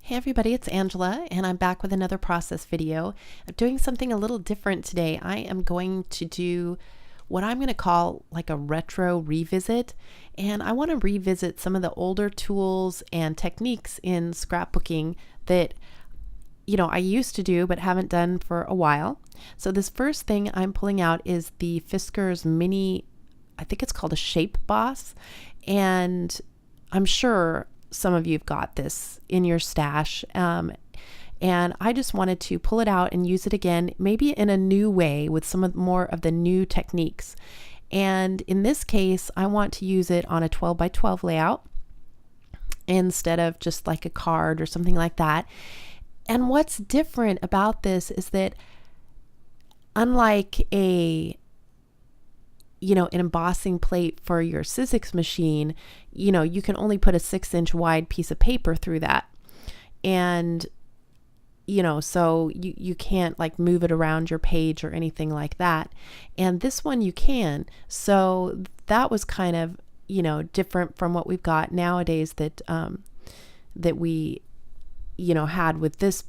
Hey everybody, it's Angela, and I'm back with another process video. I'm doing something a little different today. I am going to do what I'm going to call like a retro revisit, and I want to revisit some of the older tools and techniques in scrapbooking that I used to do but haven't done for a while. So this first thing I'm pulling out is the Fiskers I think it's called a Shape Boss, and I'm sure some of you've got this in your stash, and I just wanted to pull it out and use it again, maybe in a new way with more of the new techniques. And in this case, I want to use it on a 12 by 12 layout instead of just like a card or something like that. And what's different about this is that unlike an embossing plate for your Sizzix machine, you can only put a 6-inch wide piece of paper through that. And, so you can't like move it around your page or anything like that. And this one you can. So that was kind of, different from what we've got nowadays that we, had with this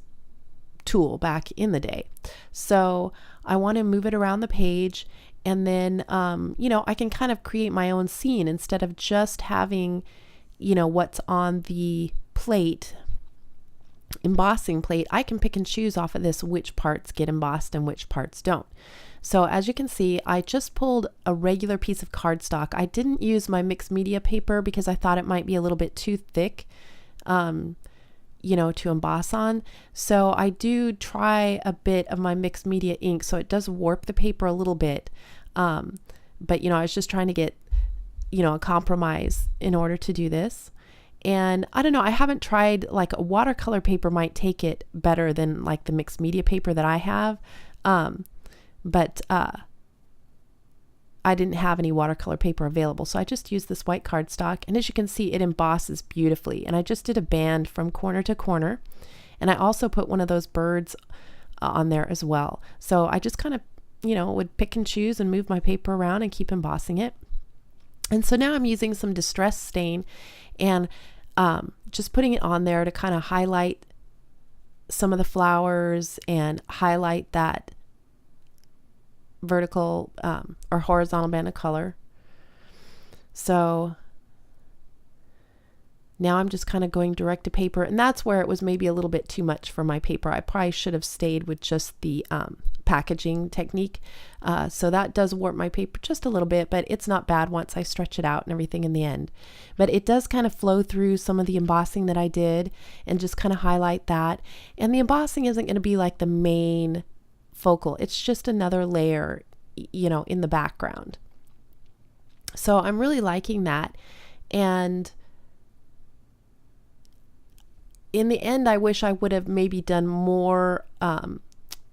tool back in the day. So I want to move it around the page. And then, I can kind of create my own scene instead of just having, what's on the plate, embossing plate. I can pick and choose off of this which parts get embossed and which parts don't. So as you can see, I just pulled a regular piece of cardstock. I didn't use my mixed media paper because I thought it might be a little bit too thick, to emboss on. So I do try a bit of my mixed media ink, so it does warp the paper a little bit. But I was just trying to get, a compromise in order to do this. And I don't know, I haven't tried, like a watercolor paper might take it better than like the mixed media paper that I have. But I didn't have any watercolor paper available, so I just used this white cardstock, and as you can see, it embosses beautifully. And I just did a band from corner to corner, and I also put one of those birds on there as well. So I just kind of, would pick and choose and move my paper around and keep embossing it. And so now I'm using some distress stain and just putting it on there to kind of highlight some of the flowers and highlight that vertical or horizontal band of color. So now I'm just kind of going direct to paper, and that's where it was maybe a little bit too much for my paper. I probably should have stayed with just the packaging technique. So that does warp my paper just a little bit, but it's not bad once I stretch it out and everything in the end. But it does kind of flow through some of the embossing that I did and just kind of highlight that. And the embossing isn't going to be like the main focal. It's just another layer, in the background. So I'm really liking that. And in the end, I wish I would have maybe done more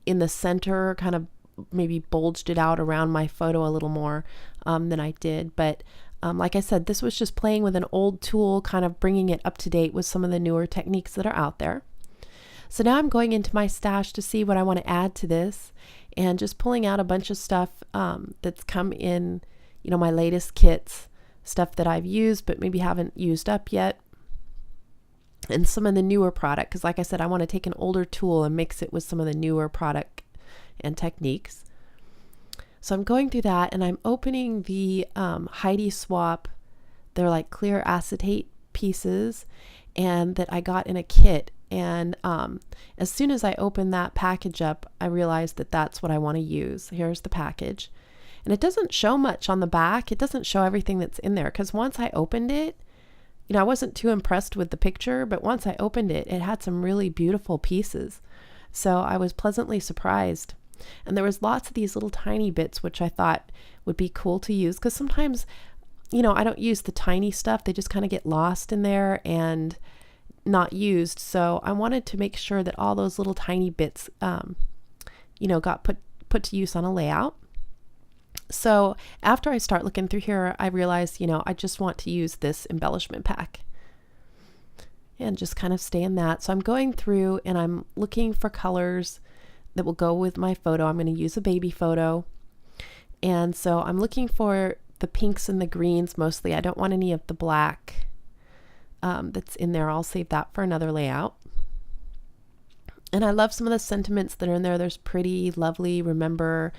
in the center, kind of maybe bulged it out around my photo a little more than I did. But like I said, this was just playing with an old tool, kind of bringing it up to date with some of the newer techniques that are out there. So now I'm going into my stash to see what I want to add to this, and just pulling out a bunch of stuff that's come in, my latest kits, stuff that I've used but maybe haven't used up yet, and some of the newer product, because like I said, I want to take an older tool and mix it with some of the newer product and techniques. So I'm going through that, and I'm opening the Heidi Swap. They're like clear acetate pieces, and that I got in a kit. And as soon as I opened that package up, I realized that that's what I want to use. Here's the package. And it doesn't show much on the back. It doesn't show everything that's in there, because once I opened it, I wasn't too impressed with the picture, but once I opened it, it had some really beautiful pieces. So I was pleasantly surprised. And there was lots of these little tiny bits, which I thought would be cool to use, because sometimes, I don't use the tiny stuff. They just kind of get lost in there and not used. So I wanted to make sure that all those little tiny bits, got put to use on a layout. So after I start looking through here, I realized, I just want to use this embellishment pack and just kind of stay in that. So I'm going through and I'm looking for colors that will go with my photo. I'm going to use a baby photo. And so I'm looking for the pinks and the greens mostly. I don't want any of the black that's in there. I'll save that for another layout. And I love some of the sentiments that are in there. There's pretty, lovely, remember,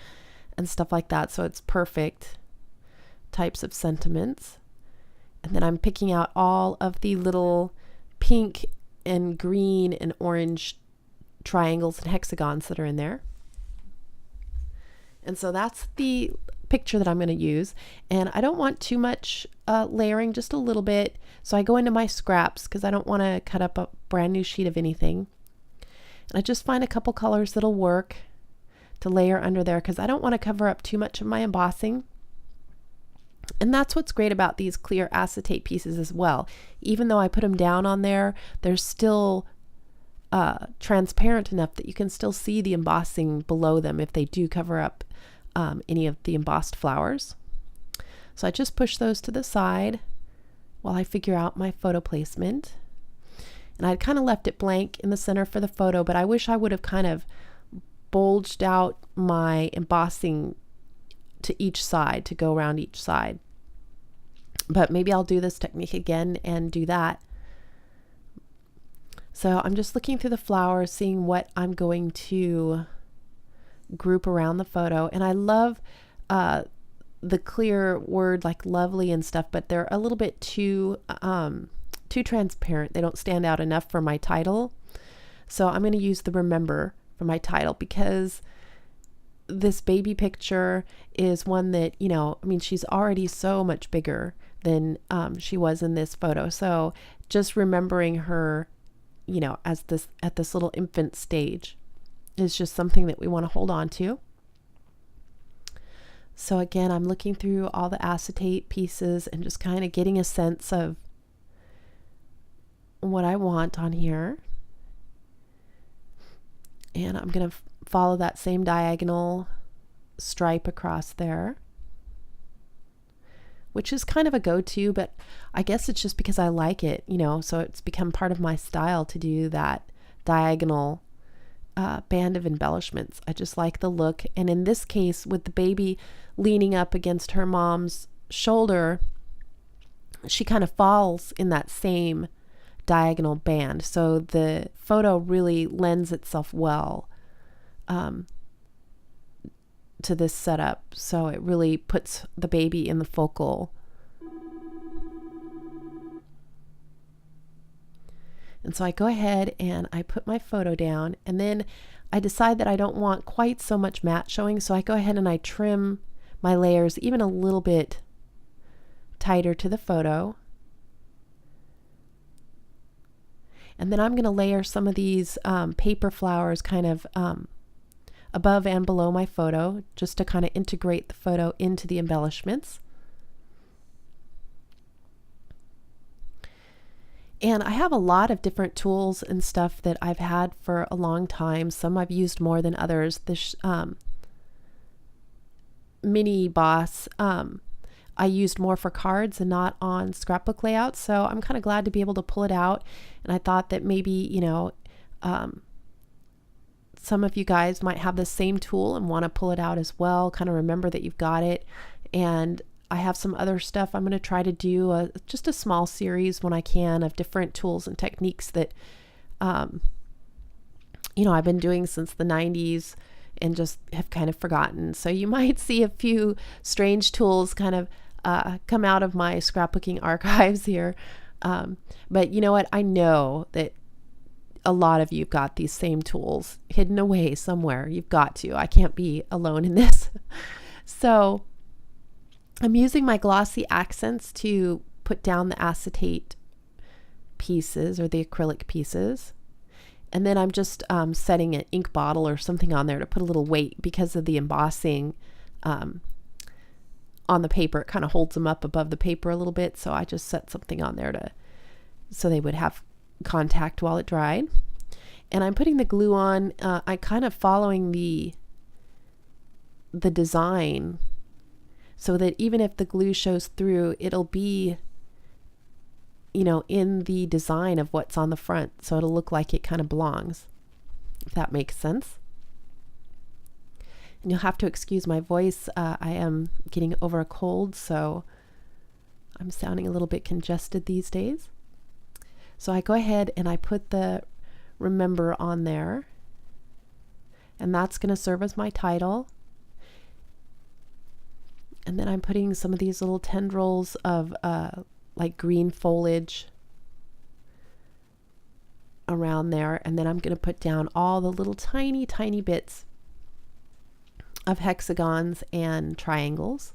and stuff like that. So it's perfect types of sentiments. And then I'm picking out all of the little pink and green and orange triangles and hexagons that are in there. And so that's the picture that I'm going to use. And I don't want too much layering, just a little bit. So I go into my scraps because I don't want to cut up a brand new sheet of anything. And I just find a couple colors that'll work to layer under there because I don't want to cover up too much of my embossing. And that's what's great about these clear acetate pieces as well. Even though I put them down on there, they're still transparent enough that you can still see the embossing below them if they do cover up any of the embossed flowers. So I just push those to the side while I figure out my photo placement. And I'd kind of left it blank in the center for the photo, but I wish I would have kind of bulged out my embossing to each side, to go around each side. But maybe I'll do this technique again and do that. So I'm just looking through the flowers, seeing what I'm going to group around the photo. And I love the clear word like lovely and stuff, but they're a little bit too transparent. They don't stand out enough for my title. So I'm going to use the remember for my title because this baby picture is one that, you know, I mean, she's already so much bigger than she was in this photo. So just remembering her, you know, as this at this little infant stage is just something that we want to hold on to. So again, I'm looking through all the acetate pieces and just kind of getting a sense of what I want on here. And I'm going to follow that same diagonal stripe across there, which is kind of a go-to, but I guess it's just because I like it, you know, so it's become part of my style to do that diagonal band of embellishments. I just like the look. And in this case, with the baby leaning up against her mom's shoulder, she kind of falls in that same diagonal band. So the photo really lends itself well to this setup. So it really puts the baby in the focal. And so I go ahead and I put my photo down, and then I decide that I don't want quite so much matte showing. So I go ahead and I trim my layers even a little bit tighter to the photo. And then I'm going to layer some of these paper flowers kind of above and below my photo, just to kind of integrate the photo into the embellishments. And I have a lot of different tools and stuff that I've had for a long time. Some I've used more than others. This Mini-Boss I used more for cards and not on scrapbook layouts. So I'm kind of glad to be able to pull it out. And I thought that maybe, you know, some of you guys might have the same tool and want to pull it out as well. Kind of remember that you've got it. And I have some other stuff I'm going to try to do just a small series when I can of different tools and techniques that, you know, I've been doing since the 90s and just have kind of forgotten. So you might see a few strange tools kind of come out of my scrapbooking archives here. But you know what? I know that a lot of you've got these same tools hidden away somewhere. You've got to. I can't be alone in this. So I'm using my glossy accents to put down the acetate pieces or the acrylic pieces. And then I'm just setting an ink bottle or something on there to put a little weight because of the embossing on the paper. It kind of holds them up above the paper a little bit. So I just set something on there so they would have contact while it dried. And I'm putting the glue on. I kind of following the design so that even if the glue shows through, it'll be, you know, in the design of what's on the front. So it'll look like it kind of belongs, if that makes sense. And you'll have to excuse my voice. I am getting over a cold, so I'm sounding a little bit congested these days. So I go ahead and I put the remember on there. and that's going to serve as my title. And then I'm putting some of these little tendrils of like green foliage around there, and then I'm going to put down all the little tiny bits of hexagons and triangles.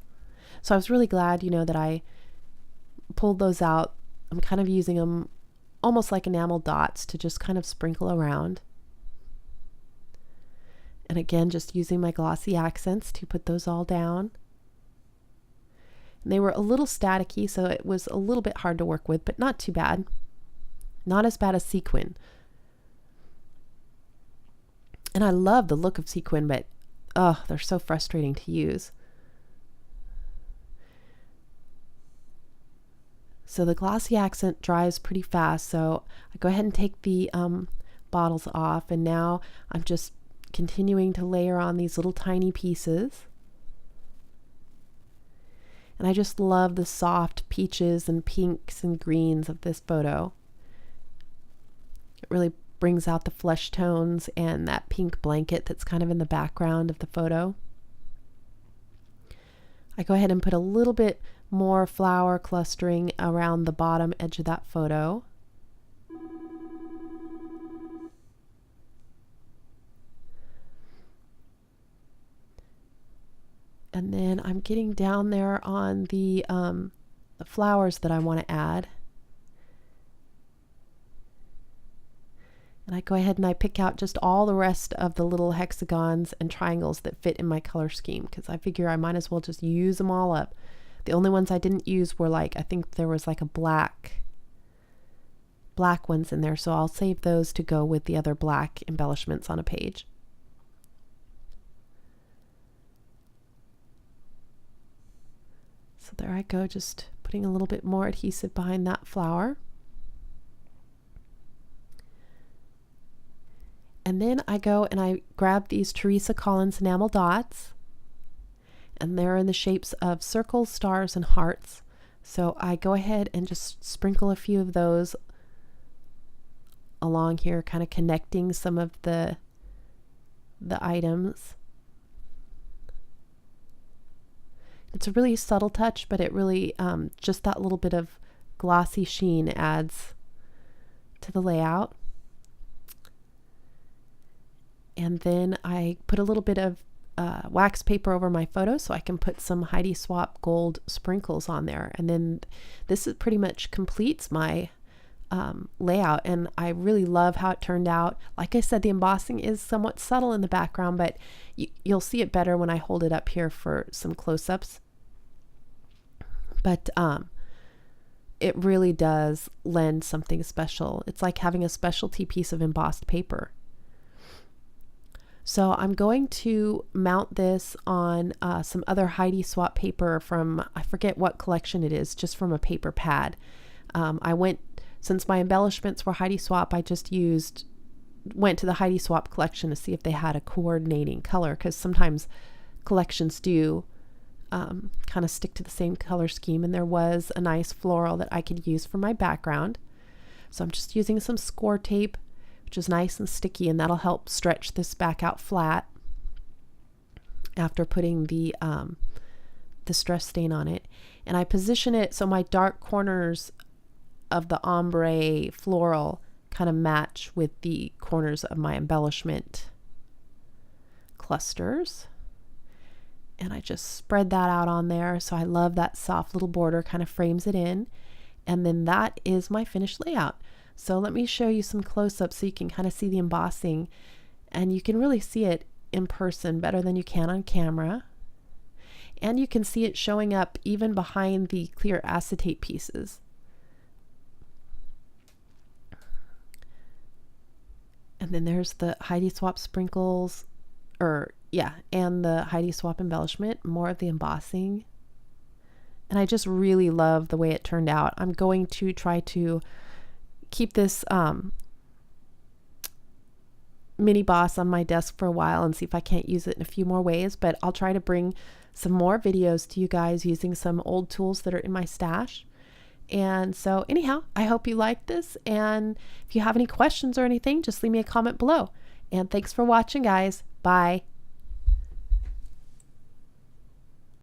So I was really glad, you know, that I pulled those out. I'm kind of using them almost like enamel dots to just kind of sprinkle around. And again, just using my glossy accents to put those all down. And they were a little staticky, so it was a little bit hard to work with, but not too bad. Not as bad as sequin. And I love the look of sequin, but they're so frustrating to use. So the glossy accent dries pretty fast, so I go ahead and take the bottles off, and now I'm just continuing to layer on these little tiny pieces. And I just love the soft peaches and pinks and greens of this photo. It really brings out the flesh tones and that pink blanket that's kind of in the background of the photo. I go ahead and put a little bit more flower clustering around the bottom edge of that photo. And then I'm getting down there on the flowers that I want to add. And I go ahead and I pick out just all the rest of the little hexagons and triangles that fit in my color scheme, because I figure I might as well just use them all up. The only ones I didn't use were like, I think there was like a black ones in there, so I'll save those to go with the other black embellishments on a page. So there I go, just putting a little bit more adhesive behind that flower. And then I go and I grab these Teresa Collins enamel dots, and they're in the shapes of circles, stars, and hearts. So I go ahead and just sprinkle a few of those along here, kind of connecting some of the items. It's a really subtle touch, but it really, just that little bit of glossy sheen adds to the layout. And then I put a little bit of wax paper over my photo so I can put some Heidi Swapp gold sprinkles on there. And then this is pretty much completes my layout, and I really love how it turned out. Like I said, the embossing is somewhat subtle in the background, but you'll see it better when I hold it up here for some close-ups. But it really does lend something special. It's like having a specialty piece of embossed paper. So I'm going to mount this on some other Heidi Swapp paper from, I forget what collection it is, just from a paper pad. Since my embellishments were Heidi Swapp, I just went to the Heidi Swapp collection to see if they had a coordinating color, because sometimes collections do kind of stick to the same color scheme, and there was a nice floral that I could use for my background. So I'm just using some score tape, which is nice and sticky, and that'll help stretch this back out flat after putting the stress stain on it. And I position it so my dark corners of the ombre floral kind of match with the corners of my embellishment clusters. And I just spread that out on there. So I love that soft little border, kind of frames it in. And then that is my finished layout. So let me show you some close-ups so you can kind of see the embossing, and you can really see it in person better than you can on camera. And you can see it showing up even behind the clear acetate pieces. And then there's the Heidi Swapp sprinkles, and the Heidi Swapp embellishment, more of the embossing. And I just really love the way it turned out. I'm going to try to keep this Mini-Boss on my desk for a while and see if I can't use it in a few more ways, but I'll try to bring some more videos to you guys using some old tools that are in my stash. And so anyhow, I hope you liked this, and if you have any questions or anything, just leave me a comment below. And thanks for watching, guys. Bye.